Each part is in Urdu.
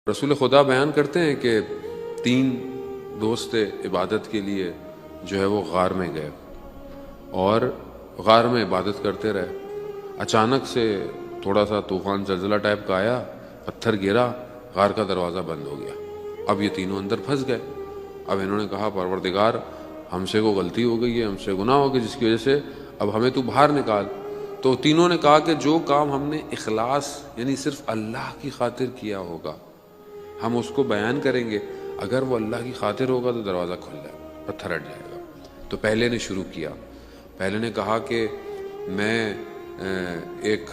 رسول خدا بیان کرتے ہیں کہ 3 دوست عبادت کے لیے جو ہے وہ غار میں گئے اور غار میں عبادت کرتے رہے۔ اچانک سے تھوڑا سا طوفان زلزلہ ٹائپ کا آیا، پتھر گرا، غار کا دروازہ بند ہو گیا۔ اب یہ تینوں اندر پھنس گئے۔ اب انہوں نے کہا پروردگار ہم سے کوئی غلطی ہو گئی ہے، ہم سے گناہ ہو گیا جس کی وجہ سے اب ہمیں تو باہر نکال۔ تو تینوں نے کہا کہ جو کام ہم نے اخلاص یعنی صرف اللہ کی خاطر کیا ہوگا ہم اس کو بیان کریں گے، اگر وہ اللہ کی خاطر ہوگا تو دروازہ کھل جائے گا، پتھر ہٹ جائے گا۔ تو پہلے نے شروع کیا، پہلے نے کہا کہ میں ایک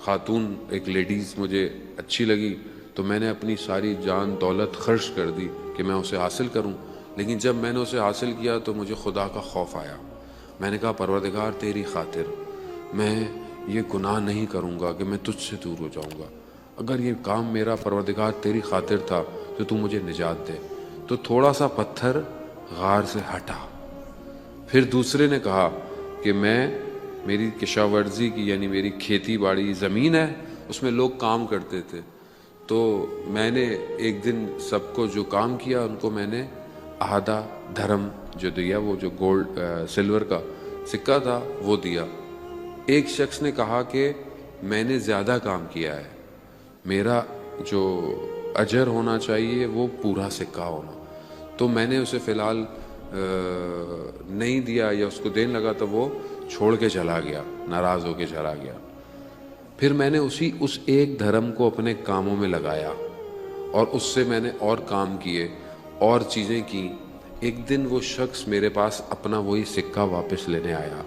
خاتون، ایک لیڈیز مجھے اچھی لگی تو میں نے اپنی ساری جان دولت خرچ کر دی کہ میں اسے حاصل کروں، لیکن جب میں نے اسے حاصل کیا تو مجھے خدا کا خوف آیا۔ میں نے کہا پروردگار تیری خاطر میں یہ گناہ نہیں کروں گا کہ میں تجھ سے دور ہو جاؤں گا، اگر یہ کام میرا پروردگار تیری خاطر تھا تو مجھے نجات دے۔ تو تھوڑا سا پتھر غار سے ہٹا۔ پھر دوسرے نے کہا کہ میری کشاورزی کی یعنی میری کھیتی باڑی زمین ہے، اس میں لوگ کام کرتے تھے، تو میں نے ایک دن سب کو جو کام کیا ان کو میں نے آدھا دھرم جو دیا، وہ جو گولڈ سلور کا سکہ تھا وہ دیا۔ ایک شخص نے کہا کہ میں نے زیادہ کام کیا ہے، میرا جو اجر ہونا چاہیے وہ پورا سکہ ہونا، تو میں نے اسے فی الحال نہیں دیا یا اس کو دینے لگا تو وہ چھوڑ کے چلا گیا، ناراض ہو کے چلا گیا۔ پھر میں نے اس ایک دھرم کو اپنے کاموں میں لگایا اور اس سے میں نے اور کام کیے اور چیزیں کی۔ ایک دن وہ شخص میرے پاس اپنا وہی سکہ واپس لینے آیا،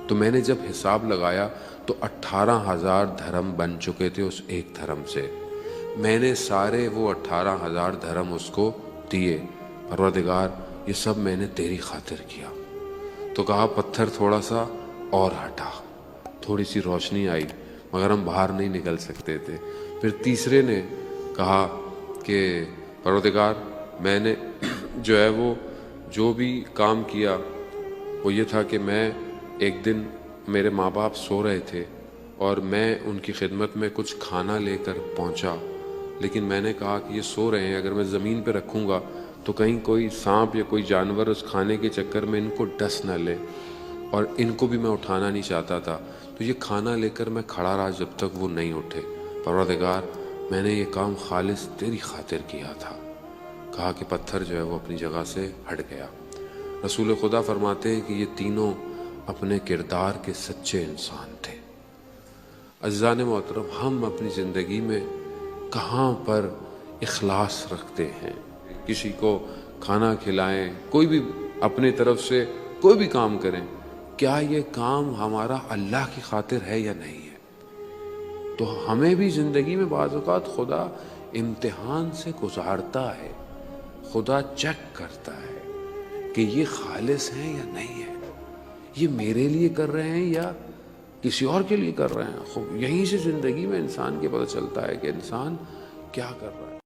تو میں نے جب حساب لگایا تو 18,000 دھرم بن چکے تھے اس ایک دھرم سے۔ میں نے سارے وہ 18,000 دھرم اس کو دیے، پروردگار یہ سب میں نے تیری خاطر کیا۔ تو کہا پتھر تھوڑا سا اور ہٹا، تھوڑی سی روشنی آئی مگر ہم باہر نہیں نکل سکتے تھے۔ پھر تیسرے نے کہا کہ پروردگار میں نے جو ہے وہ جو بھی کام کیا وہ یہ تھا کہ میں ایک دن میرے ماں باپ سو رہے تھے اور میں ان کی خدمت میں کچھ کھانا لے کر پہنچا، لیکن میں نے کہا کہ یہ سو رہے ہیں، اگر میں زمین پہ رکھوں گا تو کہیں کوئی سانپ یا کوئی جانور اس کھانے کے چکر میں ان کو ڈس نہ لے، اور ان کو بھی میں اٹھانا نہیں چاہتا تھا، تو یہ کھانا لے کر میں کھڑا رہا جب تک وہ نہیں اٹھے۔ پروردگار میں نے یہ کام خالص تیری خاطر کیا تھا۔ کہا کہ پتھر جو ہے وہ اپنی جگہ سے ہٹ گیا۔ رسول خدا فرماتے ہیں کہ یہ تینوں اپنے کردار کے سچے انسان تھے۔ عزیزان محترم، ہم اپنی زندگی میں کہاں پر اخلاص رکھتے ہیں؟ کسی کو کھانا کھلائیں، کوئی بھی اپنے طرف سے کوئی بھی کام کریں، کیا یہ کام ہمارا اللہ کی خاطر ہے یا نہیں ہے؟ تو ہمیں بھی زندگی میں بعض اوقات خدا امتحان سے گزارتا ہے، خدا چیک کرتا ہے کہ یہ خالص ہیں یا نہیں ہے، یہ میرے لیے کر رہے ہیں یا کسی اور کے لیے کر رہے ہیں۔ یہیں سے زندگی میں انسان کے پتہ چلتا ہے کہ انسان کیا کر رہا ہے۔